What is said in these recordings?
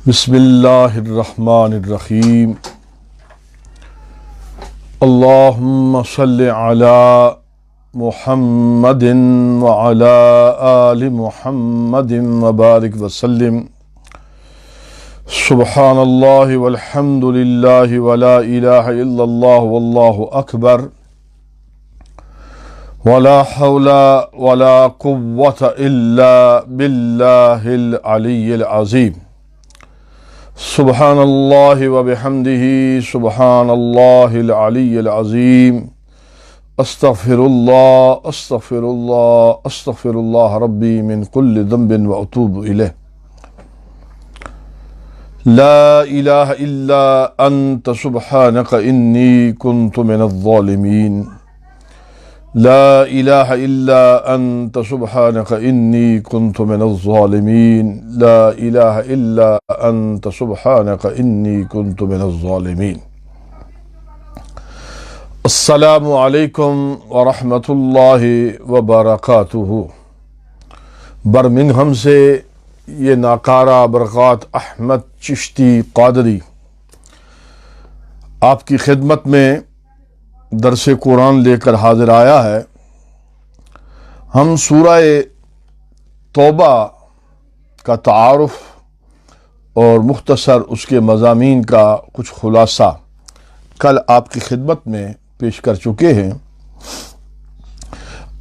بسم اللہ الرحمن الرحیم اللہم صل علی محمد وعلی آل محمد وبارک وسلم سبحان اللہ والحمد للہ ولا الہ الا اللہ واللہ اکبر ولا حول ولا قوة الا باللہ العلی العظیم سبحان اللہ وبحمدہ سبحان اللہ العلی العظیم استغفر اللہ ربی من کل ذنب واتوب الیہ لا الہ الا انت سبحانک انی کنت من الظالمین لا الہ الا انت سبحانک انی کنت من الظالمین لا الہ الا انت سبحانک انی کنت من الظالمین۔ السلام علیکم ورحمۃ اللہ وبرکاتہ۔ برمنگھم سے یہ ناکارہ برکات احمد چشتی قادری آپ کی خدمت میں درس قرآن لے کر حاضر آیا ہے۔ ہم سورہ توبہ کا تعارف اور مختصر اس کے مضامین کا کچھ خلاصہ کل آپ کی خدمت میں پیش کر چکے ہیں۔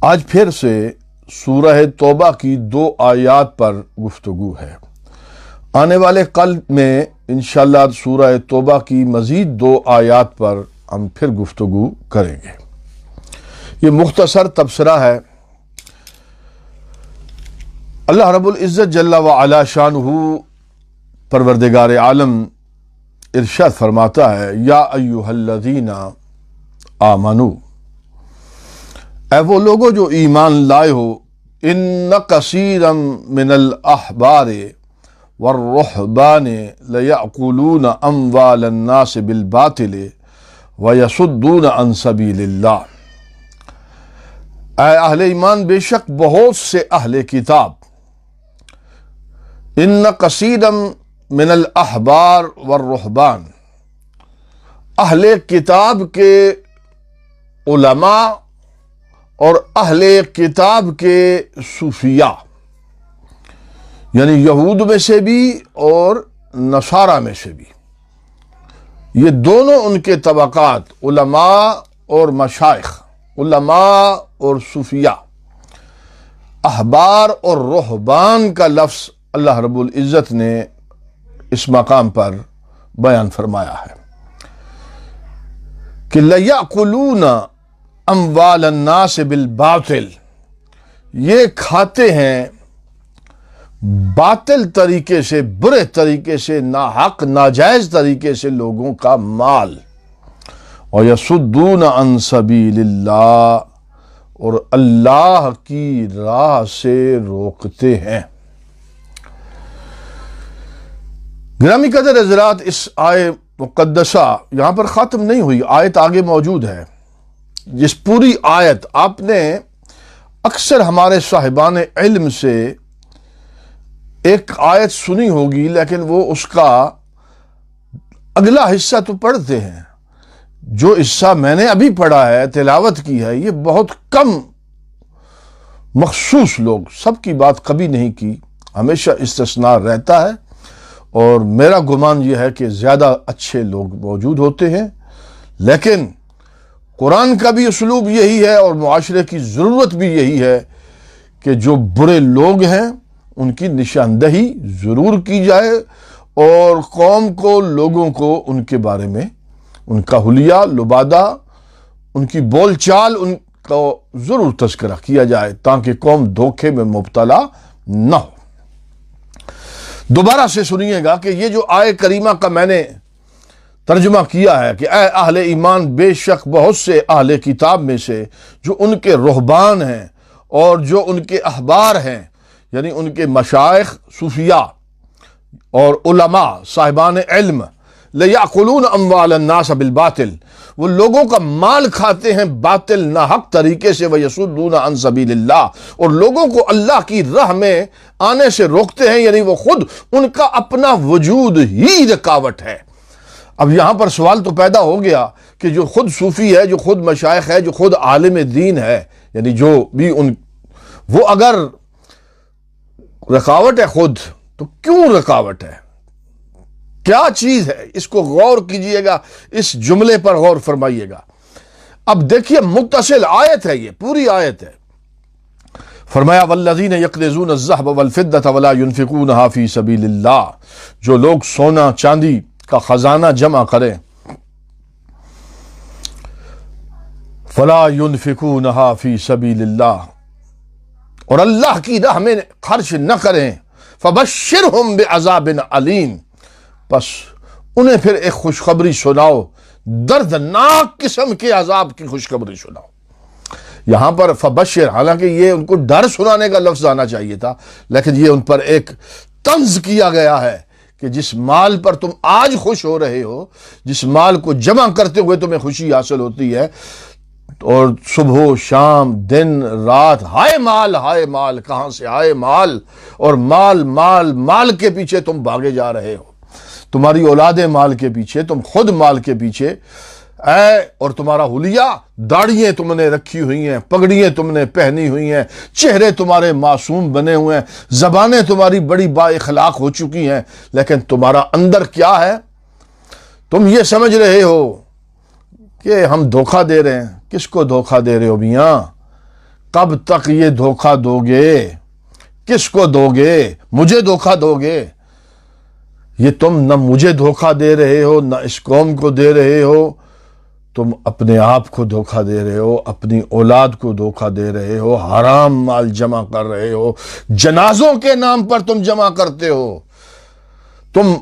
آج پھر سے سورہ توبہ کی 2 آیات پر گفتگو ہے۔ آنے والے کل میں انشاءاللہ سورہ توبہ کی مزید 2 آیات پر ہم پھر گفتگو کریں گے۔ یہ مختصر تبصرہ ہے۔ اللہ رب العزت جل وعلا شانہ پروردگار عالم ارشاد فرماتا ہے یا ایھا الذین آمنوا، اے وہ لوگو جو ایمان لائے ہو، ان کثیرا من الاحبار والرہبان لیأکلون اموال الناس بالباطل وَيَصُدُّونَ عَن سَبِيلِ اللَّهِ، اے اہل ایمان بے شک بہت سے اہل کتاب، ان کثیرا من الاحبار والرہبان، اہل کتاب کے علماء اور اہل کتاب کے صوفیاء، یعنی یہود میں سے بھی اور نصارہ میں سے بھی، یہ دونوں ان کے طبقات، علماء اور مشائخ، علماء اور صوفیاء، احبار اور رہبان کا لفظ اللہ رب العزت نے اس مقام پر بیان فرمایا ہے کہ لَيَأْكُلُونَ أَمْوَالَ النَّاسِ بِالْبَاطِلِ، یہ کھاتے ہیں باطل طریقے سے، برے طریقے سے، ناحق ناجائز طریقے سے لوگوں کا مال، وَيَصُدُّونَ عَن سَبِيلِ اللَّهِ، اور اللہ کی راہ سے روکتے ہیں۔ گرامی قدر حضرات، اس آیت مقدسہ یہاں پر ختم نہیں ہوئی، آیت آگے موجود ہے۔ جس پوری آیت آپ نے اکثر ہمارے صاحبان علم سے ایک آیت سنی ہوگی، لیکن وہ اس کا اگلا حصہ تو پڑھتے ہیں۔ جو حصہ میں نے ابھی پڑھا ہے، تلاوت کی ہے، یہ بہت کم مخصوص لوگ، سب کی بات کبھی نہیں کی، ہمیشہ استثناء رہتا ہے، اور میرا گمان یہ ہے کہ زیادہ اچھے لوگ موجود ہوتے ہیں، لیکن قرآن کا بھی اسلوب یہی ہے اور معاشرے کی ضرورت بھی یہی ہے کہ جو برے لوگ ہیں ان کی نشاندہی ضرور کی جائے، اور قوم کو، لوگوں کو ان کے بارے میں، ان کا حلیہ لبادہ، ان کی بول چال، ان کو ضرور تذکرہ کیا جائے تاکہ قوم دھوکے میں مبتلا نہ ہو۔ دوبارہ سے سنیے گا کہ یہ جو آیت کریمہ کا میں نے ترجمہ کیا ہے کہ اے اہل ایمان بے شک بہت سے اہل کتاب میں سے جو ان کے رہبان ہیں اور جو ان کے احبار ہیں، یعنی ان کے مشائخ، صوفیاء اور علماء، صاحبان علم، لَيَأْكُلُونَ أَمْوَالَ النَّاسَ بِالْبَاطِلِ، وہ لوگوں کا مال کھاتے ہیں باطل ناحق طریقے سے، وَيَصُدُّونَ عَن سَبِيلِ اللَّهِ، اور لوگوں کو اللہ کی راہ میں آنے سے روکتے ہیں، یعنی وہ خود ان کا اپنا وجود ہی رکاوٹ ہے۔ اب یہاں پر سوال تو پیدا ہو گیا کہ جو خود صوفی ہے، جو خود مشائخ ہے، جو خود عالم دین ہے، یعنی جو بھی وہ اگر رکاوٹ ہے خود، تو کیوں رکاوٹ ہے؟ کیا چیز ہے؟ اس کو غور کیجئے گا، اس جملے پر غور فرمائیے گا۔ اب دیکھیے متصل آیت ہے، یہ پوری آیت ہے۔ فرمایا والذین یکنزون الذهب والفضة ولا ينفقونها فی سبیل اللہ، جو لوگ سونا چاندی کا خزانہ جمع کریں، فلا ينفقونها فی سبیل اللہ، اور اللہ کی راہ میں خرچ نہ کریں، فبشرہم بعذاب علیم، بس انہیں پھر ایک خوشخبری سناؤ، دردناک قسم کے عذاب کی خوشخبری سناؤ۔ یہاں پر فبشر، حالانکہ یہ ان کو ڈر سنانے کا لفظ آنا چاہیے تھا، لیکن یہ ان پر ایک طنز کیا گیا ہے کہ جس مال پر تم آج خوش ہو رہے ہو، جس مال کو جمع کرتے ہوئے تمہیں خوشی حاصل ہوتی ہے، اور صبح و شام دن رات ہائے مال، کہاں سے آئے مال، اور مال مال مال کے پیچھے تم بھاگے جا رہے ہو، تمہاری اولادیں مال کے پیچھے، تم خود مال کے پیچھے، اور تمہارا حلیہ، داڑھیاں تم نے رکھی ہوئی ہیں، پگڑیاں تم نے پہنی ہوئی ہیں، چہرے تمہارے معصوم بنے ہوئے ہیں، زبانیں تمہاری بڑی با اخلاق ہو چکی ہیں، لیکن تمہارا اندر کیا ہے؟ تم یہ سمجھ رہے ہو کہ ہم دھوکہ دے رہے ہیں۔ کس کو دھوکہ دے رہے ہو میاں؟ کب تک یہ دھوکہ دو گے؟ کس کو دو گے؟ مجھے دھوکہ دو گے؟ یہ تم نہ مجھے دھوکہ دے رہے ہو، نہ اس قوم کو دے رہے ہو، تم اپنے آپ کو دھوکہ دے رہے ہو، اپنی اولاد کو دھوکہ دے رہے ہو، حرام مال جمع کر رہے ہو، جنازوں کے نام پر تم جمع کرتے ہو، تم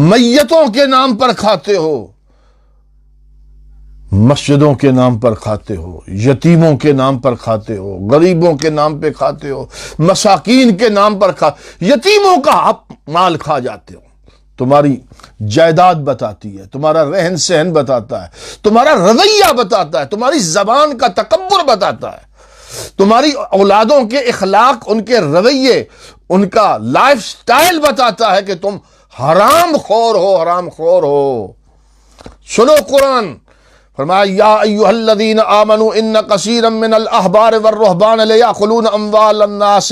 میتوں کے نام پر کھاتے ہو، مسجدوں کے نام پر کھاتے ہو، یتیموں کے نام پر کھاتے ہو، غریبوں کے نام پہ کھاتے ہو، مساکین کے نام پر یتیموں کا مال کھا جاتے ہو۔ تمہاری جائیداد بتاتی ہے، تمہارا رہن سہن بتاتا ہے، تمہارا رویہ بتاتا ہے، تمہاری زبان کا تکبر بتاتا ہے، تمہاری اولادوں کے اخلاق، ان کے رویے، ان کا لائف سٹائل بتاتا ہے کہ تم حرام خور ہو۔ سنو قرآن، فرمایا یا ایھا الذین آمنوا ان کثیرا من الاحبار والرہبان لیأکلون اموال الناس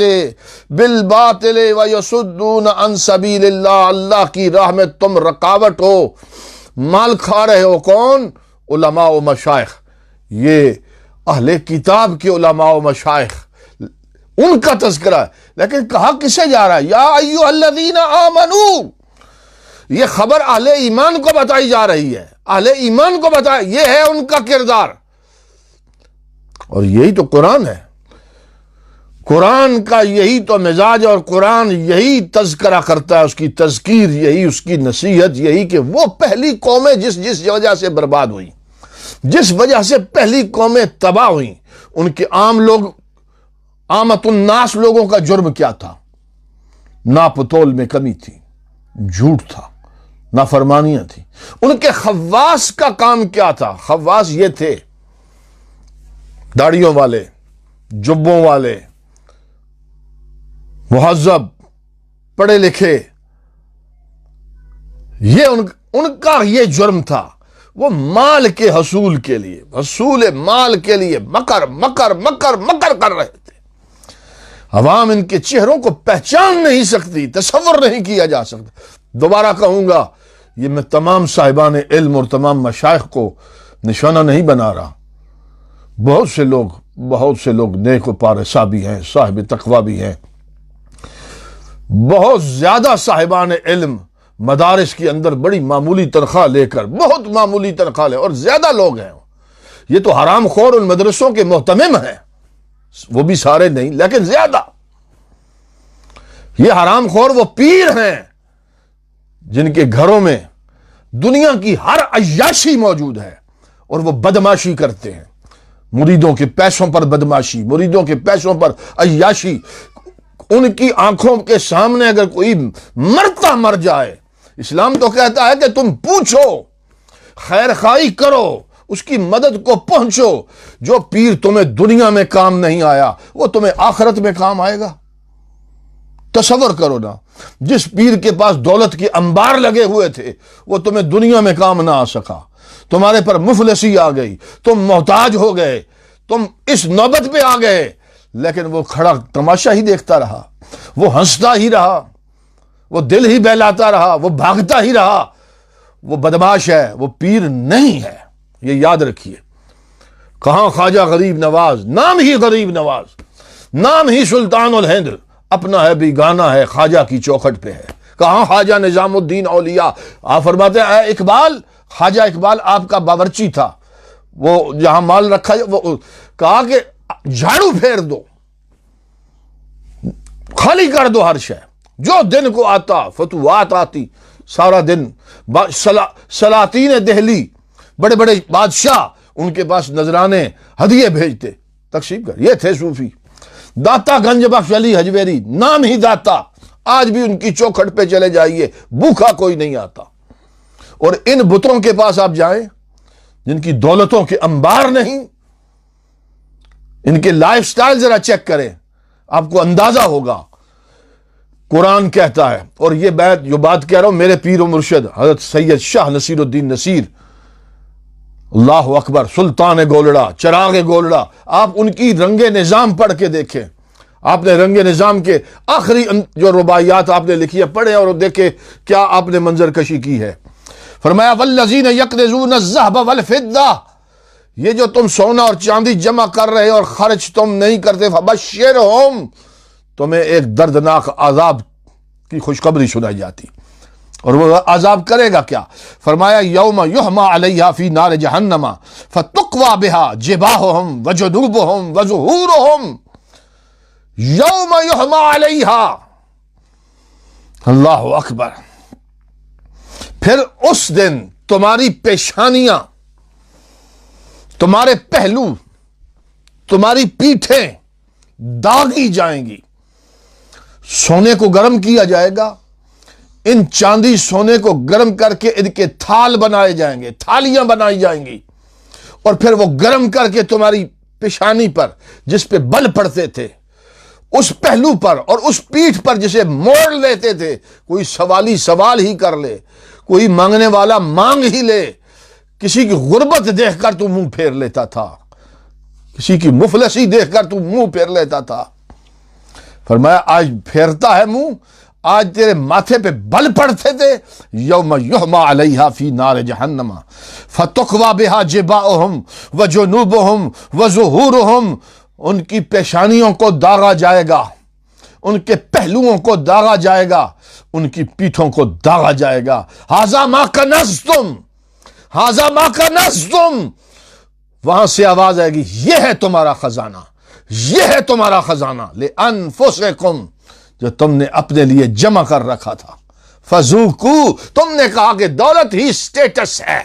بالباطل ویصدون عن سبیل اللہ، اللہ کی راہ میں تم رکاوٹ ہو، مال کھا رہے ہو۔ کون؟ علماء و مشائخ، یہ اہل کتاب کے علماء و مشائخ، ان کا تذکرہ ہے، لیکن کہا کسے جا رہا ہے؟ یا ایھا الذین آمنوا، یہ خبر اہل ایمان کو بتائی جا رہی ہے، اہل ایمان کو بتایا، یہ ہے ان کا کردار، اور یہی تو قرآن ہے، قرآن کا یہی تو مزاج، اور قرآن یہی تذکرہ کرتا ہے، اس کی تذکیر یہی، اس کی نصیحت یہی کہ وہ پہلی قومیں جس وجہ سے برباد ہوئیں، جس وجہ سے پہلی قومیں تباہ ہوئیں، ان کے عام لوگ، عامت الناس لوگوں کا جرم کیا تھا؟ ناپ تول میں کمی تھی، جھوٹ تھا، نافرمانیاں تھی۔ ان کے خواص کا کام کیا تھا؟ خواص یہ تھے، داڑھیوں والے، جبوں والے، مہذب، پڑھے لکھے، یہ ان کا یہ جرم تھا۔ وہ مال کے حصول کے لیے، حصول مال کے لیے مکر کر رہے تھے۔ عوام ان کے چہروں کو پہچان نہیں سکتی، تصور نہیں کیا جا سکتا۔ دوبارہ کہوں گا، یہ میں تمام صاحبان علم اور تمام مشائخ کو نشانہ نہیں بنا رہا، بہت سے لوگ نیک و پارسا بھی ہیں، صاحب تقوی بھی ہیں، بہت زیادہ صاحبان علم مدارس کے اندر بڑی معمولی تنخواہ لے کر، بہت معمولی تنخواہ لے، اور زیادہ لوگ ہیں، یہ تو حرام خور ان مدرسوں کے محتمم ہیں، وہ بھی سارے نہیں لیکن زیادہ۔ یہ حرام خور وہ پیر ہیں جن کے گھروں میں دنیا کی ہر عیاشی موجود ہے، اور وہ بدماشی کرتے ہیں، مریدوں کے پیسوں پر بدماشی، مریدوں کے پیسوں پر عیاشی۔ ان کی آنکھوں کے سامنے اگر کوئی مرتا مر جائے، اسلام تو کہتا ہے کہ تم پوچھو، خیر خواہی کرو، اس کی مدد کو پہنچو۔ جو پیر تمہیں دنیا میں کام نہیں آیا وہ تمہیں آخرت میں کام آئے گا۔ تصور کرو نا، جس پیر کے پاس دولت کے انبار لگے ہوئے تھے وہ تمہیں دنیا میں کام نہ آ سکا، تمہارے پر مفلسی آ گئی، تم محتاج ہو گئے، تم اس نوبت پہ آ گئے، لیکن وہ کھڑا تماشا ہی دیکھتا رہا، وہ ہنستا ہی رہا، وہ دل ہی بہلاتا رہا، وہ بھاگتا ہی رہا۔ وہ بدماش ہے، وہ پیر نہیں ہے، یہ یاد رکھیے۔ کہاں خواجہ غریب نواز، نام ہی غریب نواز، نام ہی سلطان الہند، اپنا ہے بیگانہ ہے، خواجہ کی چوکھٹ پہ ہے۔ کہاں خواجہ نظام الدین اولیاء، آپ فرماتے ہیں اے اقبال، خواجہ اقبال آپ کا باورچی تھا، وہ جہاں مال رکھا وہ کہا کہ جھاڑو پھیر دو، خالی کر دو ہر شے، جو دن کو آتا فتوحات آتی، سارا دن سلاطین دہلی، بڑے بڑے بادشاہ ان کے پاس نذرانے ہدیے بھیجتے، تقسیم کر۔ یہ تھے صوفی۔ داتا گنج بخش علی حجویری، نام ہی داتا، آج بھی ان کی چوکھٹ پہ چلے جائیے، بھوکا کوئی نہیں آتا۔ اور ان بتوں کے پاس آپ جائیں جن کی دولتوں کے انبار نہیں، ان کے لائف سٹائل ذرا چیک کریں، آپ کو اندازہ ہوگا۔ قرآن کہتا ہے، اور یہ جو بات کہہ رہا ہوں میرے پیر و مرشد حضرت سید شاہ نصیر الدین نصیر، اللہ اکبر، سلطان گولڑا، چراغ گولڑا، آپ ان کی رنگ نظام پڑھ کے دیکھیں۔ آپ نے رنگ نظام کے آخری جو رباعیات آپ نے لکھی ہے پڑھیں اور دیکھیں کیا آپ نے منظر کشی کی ہے۔ فرمایا والذین یکنزون الذہب والفضہ، یہ جو تم سونا اور چاندی جمع کر رہے اور خرچ تم نہیں کرتے، فبشرہم، تمہیں ایک دردناک عذاب کی خوشخبری سنائی جاتی۔ اور وہ عذاب کرے گا کیا؟ فرمایا یوم یحما علیہا فی نار جہنم فتقوی بہا جباہہم وجنوبہم وظہورہم، یوم یحما علیہا، اللہ اکبر، پھر اس دن تمہاری پیشانیاں، تمہارے پہلو، تمہاری پیٹھیں داغی جائیں گی۔ سونے کو گرم کیا جائے گا، ان چاندی سونے کو گرم کر کے ان کے تھال بنائے جائیں گے، تھالیاں بنائی جائیں گی، اور پھر وہ گرم کر کے تمہاری پیشانی پر جس پہ بل پڑتے تھے، اس پہلو پر اور اس پیٹھ پر جسے موڑ لیتے تھے، کوئی سوالی سوال ہی کر لے، کوئی مانگنے والا مانگ ہی لے، کسی کی غربت دیکھ کر تو منہ پھیر لیتا تھا، کسی کی مفلسی دیکھ کر تو منہ پھیر لیتا تھا۔ فرمایا آج پھیرتا ہے منہ، آج تیرے ماتھے پہ بل پڑتے تھے، یوم یحما علیہا فی نار جہنم فتقوی بہا جباؤہم وجنوبہم وظہورہم، ان کی پیشانیوں کو داغا جائے گا، ان کے پہلوؤں کو داغا جائے گا، ان کی پیٹھوں کو داغا جائے گا۔ ھذا ما کنزتم، ھذا ما کنزتم، وہاں سے آواز آئے گی یہ ہے تمہارا خزانہ، یہ ہے تمہارا خزانہ، لِأَنفُسِكُمْ، جو تم نے اپنے لیے جمع کر رکھا تھا۔ فَذُوقُوا، تم نے کہا کہ دولت ہی سٹیٹس ہے،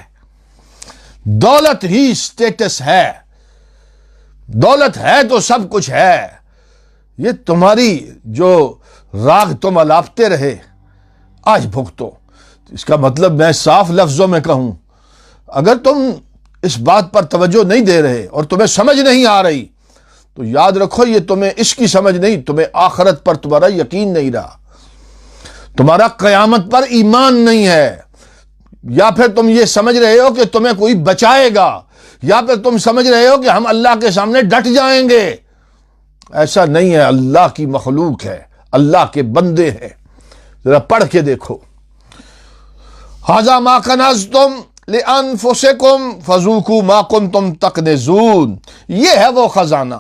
دولت ہی سٹیٹس ہے، دولت ہے تو سب کچھ ہے، یہ تمہاری جو راگ تم الاپتے رہے آج بھگتو۔ اس کا مطلب میں صاف لفظوں میں کہوں، اگر تم اس بات پر توجہ نہیں دے رہے اور تمہیں سمجھ نہیں آ رہی تو یاد رکھو یہ تمہیں اس کی سمجھ نہیں، تمہیں آخرت پر تمہارا یقین نہیں رہا، تمہارا قیامت پر ایمان نہیں ہے، یا پھر تم یہ سمجھ رہے ہو کہ تمہیں کوئی بچائے گا، یا پھر تم سمجھ رہے ہو کہ ہم اللہ کے سامنے ڈٹ جائیں گے۔ ایسا نہیں ہے، اللہ کی مخلوق ہے، اللہ کے بندے ہیں، ذرا پڑھ کے دیکھو۔ ھذا ما کنزتم لِأَنفُسِكُمْ فَذُوقُوا مَا كُنتُمْ تَكْنِزُونَ، یہ ہے وہ خزانہ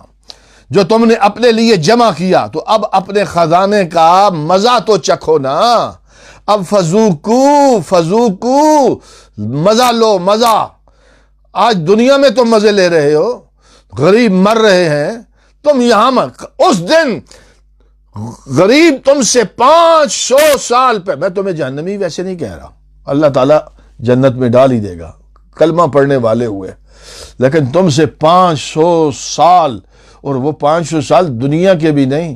جو تم نے اپنے لیے جمع کیا، تو اب اپنے خزانے کا مزہ تو چکھو نا، اب فذوقوا، مزہ لو، مزہ۔ آج دنیا میں تم مزے لے رہے ہو، غریب مر رہے ہیں، تم یہاں اس دن غریب تم سے 500 سال پہ، میں تمہیں جہنمی ویسے نہیں کہہ رہا، اللہ تعالیٰ جنت میں ڈال ہی دے گا کلمہ پڑھنے والے ہوئے، لیکن تم سے 500 سال، اور وہ 500 سال دنیا کے بھی نہیں،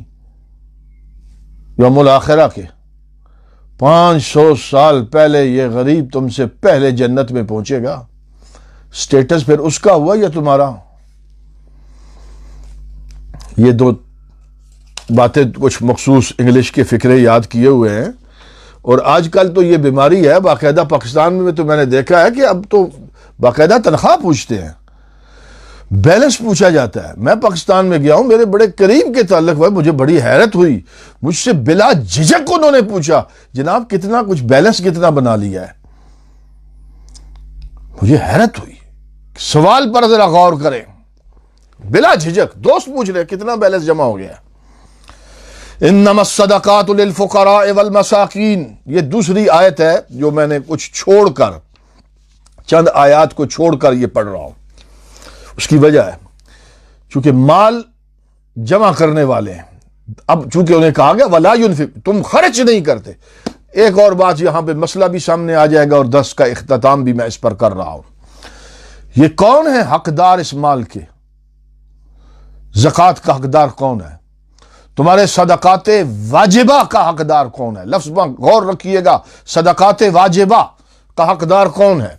یوم الآخرہ کے 500 سال پہلے یہ غریب تم سے پہلے جنت میں پہنچے گا، سٹیٹس پھر اس کا ہوا یا تمہارا؟ یہ دو باتیں کچھ مخصوص انگلش کے فقرے یاد کیے ہوئے ہیں، اور آج کل تو یہ بیماری ہے باقاعدہ پاکستان میں تو میں نے دیکھا ہے کہ اب تو باقاعدہ تنخواہ پوچھتے ہیں، بیلنس پوچھا جاتا ہے۔ میں پاکستان میں گیا ہوں، میرے بڑے قریب کے تعلق ہوئے، مجھے بڑی حیرت ہوئی، مجھ سے بلا جھجک انہوں نے پوچھا جناب کتنا کچھ بیلنس کتنا بنا لیا ہے۔ مجھے حیرت ہوئی، سوال پر ذرا غور کریں، بلا جھجک دوست پوچھ رہے کتنا بیلنس جمع ہو گیا۔ انما الصدقات للفقراء والمساکین، یہ دوسری آیت ہے جو میں نے کچھ چھوڑ کر، چند آیات کو چھوڑ کر یہ پڑھ رہا ہوں۔ اس کی وجہ ہے چونکہ مال جمع کرنے والے ہیں، اب چونکہ انہیں کہا گیا وَلَا يُنْفِقُ، تم خرچ نہیں کرتے۔ ایک اور بات یہاں پہ مسئلہ بھی سامنے آ جائے گا اور 10 کا اختتام بھی میں اس پر کر رہا ہوں۔ یہ کون ہے حقدار اس مال کے؟ زکوٰۃ کا حقدار کون ہے؟ تمہارے صدقات واجبہ کا حقدار کون ہے؟ لفظ میں غور رکھیے گا، صدقات واجبہ کا حقدار کون ہے؟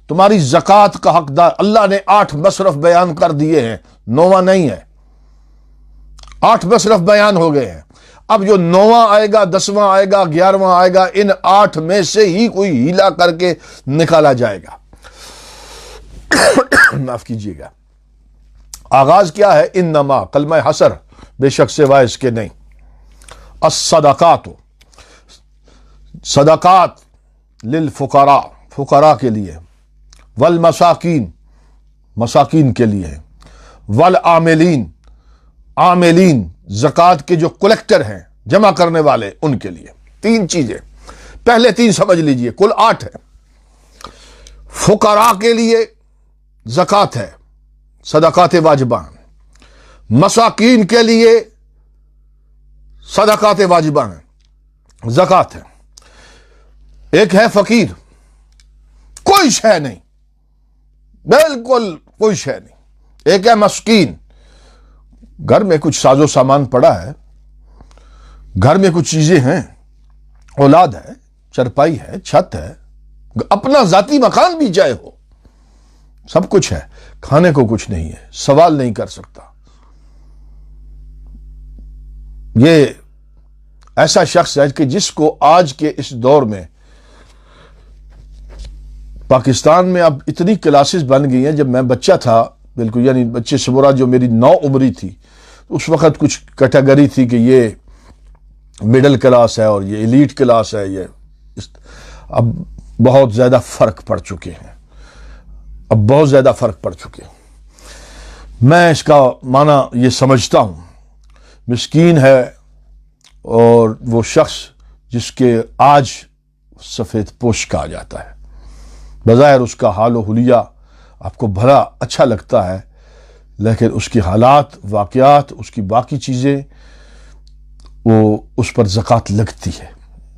تمہاری زکوٰۃ کا حقدار، اللہ نے 8 مصرف بیان کر دیے ہیں، 9واں نہیں ہے، 8 مصرف بیان ہو گئے ہیں۔ اب جو 9واں آئے گا، 10واں آئے گا، 11واں آئے گا، ان 8 میں سے ہی کوئی ہیلا کر کے نکالا جائے گا۔ معاف کیجیے گا۔ آغاز کیا ہے؟ انما، کلمہ حصر، بے شک سوائے اس کے نہیں۔ الصدقات، صدقات للفقراء، فقراء کے لیے، والمساکین، مساکین کے لیے، والعاملین، عاملین زکوٰۃ کے جو کلیکٹر ہیں، جمع کرنے والے، ان کے لیے۔ 3 چیزیں، پہلے 3 سمجھ لیجئے، کل 8 ہے۔ فقراء کے لیے زکوٰۃ ہے، صدقات واجبہ، مساکین کے لیے صدقات واجبہ ہیں، زکوٰۃ ہے۔ ایک ہے فقیر، کوئی شے نہیں، بالکل کوئی شے نہیں۔ ایک ہے مسکین، گھر میں کچھ ساز و سامان پڑا ہے، گھر میں کچھ چیزیں ہیں، اولاد ہے، چرپائی ہے، چھت ہے، اپنا ذاتی مکان بھی چاہے ہو، سب کچھ ہے، کھانے کو کچھ نہیں ہے، سوال نہیں کر سکتا۔ یہ ایسا شخص ہے کہ جس کو آج کے اس دور میں پاکستان میں اب اتنی کلاسز بن گئی ہیں، جب میں بچہ تھا بالکل، یعنی بچے سے مراد جو میری 9 عمری تھی، اس وقت کچھ کیٹیگری تھی کہ یہ مڈل کلاس ہے اور یہ ایلیٹ کلاس ہے، یہ اب بہت زیادہ فرق پڑ چکے ہیں، اب بہت زیادہ فرق پڑ چکے ہیں۔ میں اس کا معنی یہ سمجھتا ہوں، مسکین ہے اور وہ شخص جس کے آج سفید پوش کہا جاتا ہے، بظاہر اس کا حال و حلیہ آپ کو بھلا اچھا لگتا ہے، لیکن اس کی حالات، واقعات، اس کی باقی چیزیں، وہ اس پر زکوٰۃ لگتی ہے،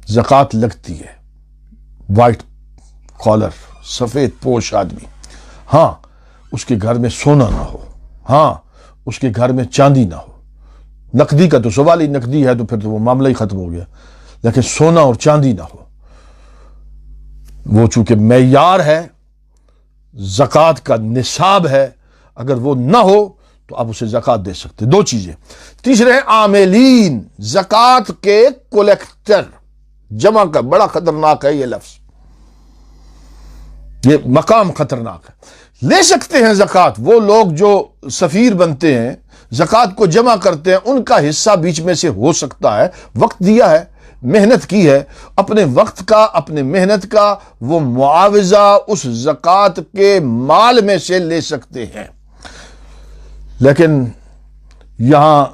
زکوٰۃ لگتی ہے۔ وائٹ کالر، سفید پوش آدمی، ہاں اس کے گھر میں سونا نہ ہو، ہاں اس کے گھر میں چاندی نہ ہو، نقدی کا تو سوال ہی، نقدی ہے تو پھر تو وہ معاملہ ہی ختم ہو گیا، لیکن سونا اور چاندی نہ ہو۔ وہ چونکہ معیار ہے، زکوٰۃ کا نصاب ہے، اگر وہ نہ ہو تو آپ اسے زکوٰۃ دے سکتے۔ 2 چیزیں۔ تیسرے ہیں عاملین، زکوٰۃ کے کلیکٹر، جمع کا، بڑا خطرناک ہے یہ لفظ، یہ مقام خطرناک ہے۔ لے سکتے ہیں زکوٰۃ وہ لوگ جو سفیر بنتے ہیں، زکوٰۃ کو جمع کرتے ہیں، ان کا حصہ بیچ میں سے ہو سکتا ہے، وقت دیا ہے، محنت کی ہے، اپنے وقت کا، اپنے محنت کا وہ معاوضہ اس زکوٰۃ کے مال میں سے لے سکتے ہیں۔ لیکن یہاں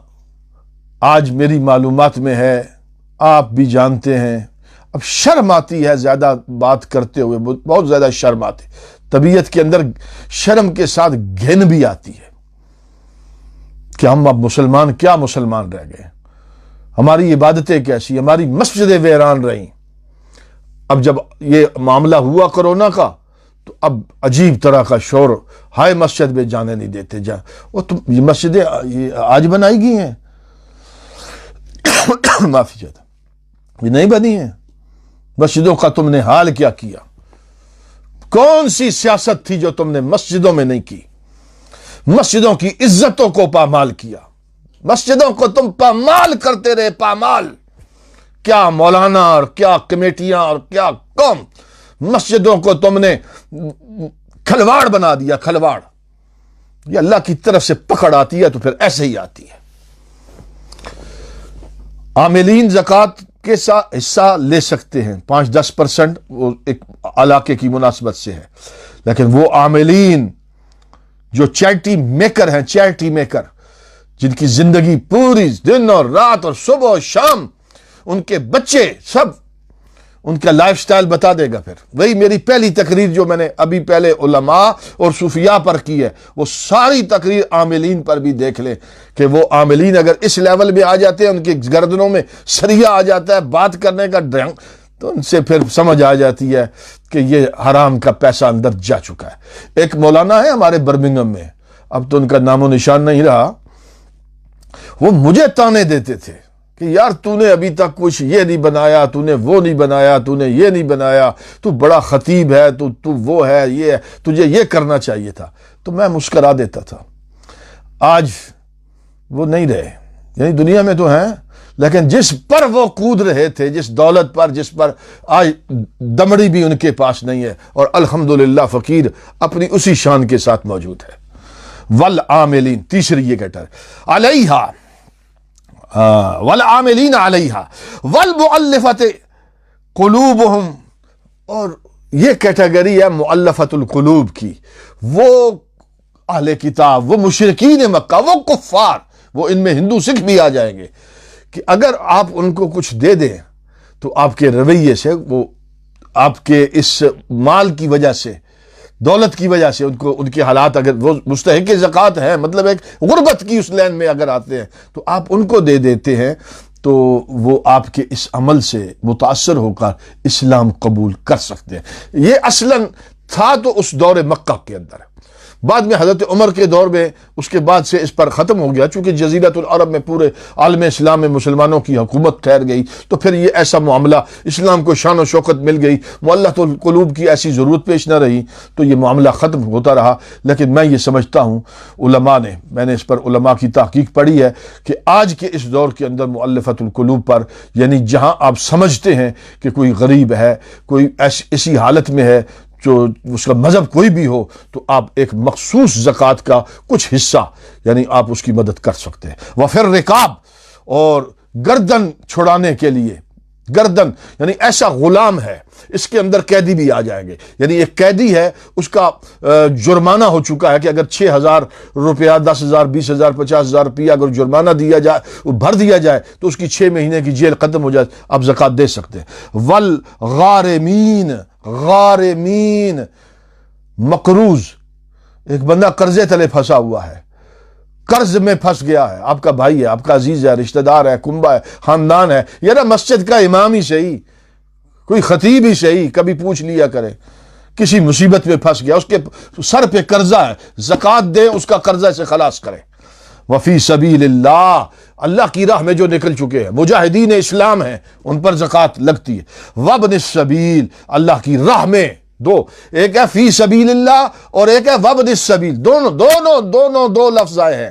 آج میری معلومات میں ہے، آپ بھی جانتے ہیں، اب شرم آتی ہے زیادہ بات کرتے ہوئے، بہت زیادہ شرم آتی، طبیعت کے اندر شرم کے ساتھ گھن بھی آتی ہے کہ ہم اب مسلمان کیا مسلمان رہ گئے، ہماری عبادتیں کیسی، ہماری مسجدیں ویران رہیں۔ اب جب یہ معاملہ ہوا کرونا کا تو اب عجیب طرح کا شور، ہائے مسجد میں جانے نہیں دیتے، وہ تم یہ مسجدیں یہ آج بنائی گئی ہیں، معافی چاہتا، یہ نہیں بنی ہیں، مسجدوں کا تم نے حال کیا کیا؟ کون سی سیاست تھی جو تم نے مسجدوں میں نہیں کی؟ مسجدوں کی عزتوں کو پامال کیا، مسجدوں کو تم پامال کرتے رہے، پامال۔ کیا مولانا اور کیا کمیٹیاں اور کیا قوم، مسجدوں کو تم نے کھلواڑ بنا دیا، کھلواڑ۔ یہ اللہ کی طرف سے پکڑ آتی ہے تو پھر ایسے ہی آتی ہے۔ عاملین زکوٰۃ کے حصہ لے سکتے ہیں 5-10%، وہ ایک علاقے کی مناسبت سے ہے، لیکن وہ عاملین جو چیریٹی میکر ہیں، چیریٹی میکر جن کی زندگی پوری دن اور رات اور صبح اور شام، ان کے بچے سب، ان کا لائف سٹائل بتا دے گا۔ پھر وہی میری پہلی تقریر جو میں نے ابھی پہلے علماء اور صوفیاء پر کی ہے، وہ ساری تقریر عاملین پر بھی دیکھ لیں کہ وہ عاملین اگر اس لیول میں آ جاتے ہیں، ان کی گردنوں میں سریا آ جاتا ہے بات کرنے کا ڈرنگ، تو ان سے پھر سمجھ آ جاتی ہے کہ یہ حرام کا پیسہ اندر جا چکا ہے۔ ایک مولانا ہے ہمارے برمنگھم میں، اب تو ان کا نام و نشان نہیں رہا، وہ مجھے تانے دیتے تھے کہ یار تو نے ابھی تک کچھ یہ نہیں بنایا، تو نے وہ نہیں بنایا، تو نے یہ نہیں بنایا، تو بڑا خطیب ہے، تو وہ ہے، یہ ہے، تجھے یہ کرنا چاہیے تھا۔ تو میں مسکرا دیتا تھا۔ آج وہ نہیں رہے، یعنی دنیا میں تو ہیں، لیکن جس پر وہ کود رہے تھے، جس دولت پر، جس پر آج دمڑی بھی ان کے پاس نہیں ہے، اور الحمدللہ فقیر اپنی اسی شان کے ساتھ موجود ہے۔ والعاملین، تیسری یہ کہتا ہے علیہا، والعاملین علیہا والمؤلفۃ قلوبہم، اور یہ کیٹیگری ہے مؤلفۃ القلوب کی، وہ اہل کتاب، وہ مشرکین مکہ، وہ کفار، وہ ان میں ہندو سکھ بھی آ جائیں گے، کہ اگر آپ ان کو کچھ دے دیں تو آپ کے رویے سے، وہ آپ کے اس مال کی وجہ سے، دولت کی وجہ سے ان کے حالات، اگر وہ مستحق زکوٰۃ ہیں، مطلب ایک غربت کی اس لین میں اگر آتے ہیں، تو آپ ان کو دے دیتے ہیں، تو وہ آپ کے اس عمل سے متاثر ہو کر اسلام قبول کر سکتے ہیں۔ یہ اصلاً تھا تو اس دور مکہ کے اندر، بعد میں حضرت عمر کے دور میں اس کے بعد سے اس پر ختم ہو گیا، چونکہ جزیرۃ العرب میں پورے عالم اسلام میں مسلمانوں کی حکومت ٹھہر گئی، تو پھر یہ ایسا معاملہ، اسلام کو شان و شوکت مل گئی، مؤلفۃ القلوب کی ایسی ضرورت پیش نہ رہی، تو یہ معاملہ ختم ہوتا رہا۔ لیکن میں یہ سمجھتا ہوں، علماء نے، میں نے اس پر علماء کی تحقیق پڑھی ہے کہ آج کے اس دور کے اندر مؤلفۃ القلوب پر، یعنی جہاں آپ سمجھتے ہیں کہ کوئی غریب ہے، کوئی ایسی حالت میں ہے جو اس کا مذہب کوئی بھی ہو، تو آپ ایک مخصوص زکوٰۃ کا کچھ حصہ، یعنی آپ اس کی مدد کر سکتے ہیں۔ وفر رکاب، اور گردن چھڑانے کے لیے، گردن یعنی ایسا غلام ہے، اس کے اندر قیدی بھی آ جائیں گے، یعنی ایک قیدی ہے، اس کا جرمانہ ہو چکا ہے کہ اگر 6,000 روپیہ، 10,000، 20,000، 50,000 روپیہ اگر جرمانہ دیا جائے، وہ بھر دیا جائے، تو اس کی 6 مہینے کی جیل ختم ہو جائے، آپ زکوٰۃ دے سکتے ہیں۔ والغارمین، غارمین، مقروض، ایک بندہ قرضے تلے پھنسا ہوا ہے، قرض میں پھنس گیا ہے، آپ کا بھائی ہے، آپ کا عزیز ہے، رشتہ دار ہے، کنبہ ہے، خاندان ہے، یا نا مسجد کا امام ہی صحیح، کوئی خطیب ہی صحیح، کبھی پوچھ لیا کرے، کسی مصیبت میں پھنس گیا، اس کے سر پہ قرضہ ہے، زکوٰۃ دے، اس کا قرضہ سے خلاص کرے۔ وفی سبیل اللہ، اللہ کی راہ میں جو نکل چکے ہیں، مجاہدین اسلام ہیں، ان پر زکوٰۃ لگتی ہے۔ وابن السبیل، اللہ کی راہ میں، دو، ایک ہے فی سبیل اللہ اور ایک ہے وابن السبیل، دو لفظ آئے ہیں،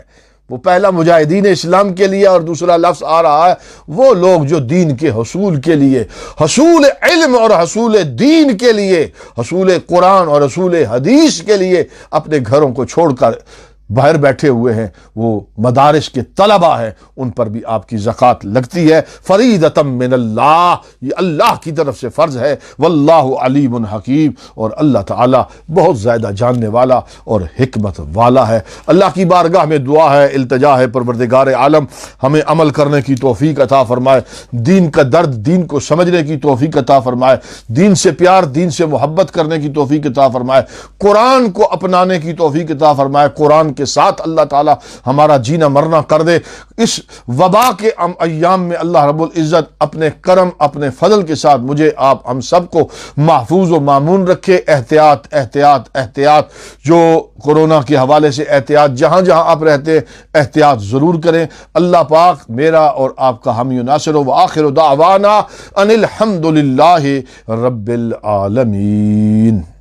وہ پہلا مجاہدین اسلام کے لیے اور دوسرا لفظ آ رہا ہے وہ لوگ جو دین کے حصول کے لیے، حصول علم اور حصول دین کے لیے، حصول قرآن اور حصول حدیث کے لیے اپنے گھروں کو چھوڑ کر باہر بیٹھے ہوئے ہیں، وہ مدارس کے طلبہ ہیں، ان پر بھی آپ کی زکوٰۃ لگتی ہے۔ فریضۃ من اللہ، یہ اللہ کی طرف سے فرض ہے۔ واللہ علیم حکیم، اور اللہ تعالیٰ بہت زیادہ جاننے والا اور حکمت والا ہے۔ اللہ کی بارگاہ میں دعا ہے، التجا ہے، پروردگار عالم ہمیں عمل کرنے کی توفیق عطا فرمائے، دین کا درد، دین کو سمجھنے کی توفیق عطا فرمائے، دین سے پیار، دین سے محبت کرنے کی توفیق عطا فرمائے، قرآن کو اپنانے کی توفیق عطا فرمائے، قرآن کے ساتھ اللہ تعالی ہمارا جینا مرنا کر دے۔ اس وبا کے ایام میں اللہ رب العزت اپنے کرم اپنے فضل کے ساتھ مجھے آپ ہم سب کو محفوظ و مامون رکھے۔ احتیاط احتیاط احتیاط، جو کورونا کے حوالے سے احتیاط جہاں جہاں آپ رہتے ہیں احتیاط ضرور کریں۔ اللہ پاک میرا اور آپ کا حامی و ناصر ہو۔ وآخر دعوانا ان الحمد للہ رب العالمین۔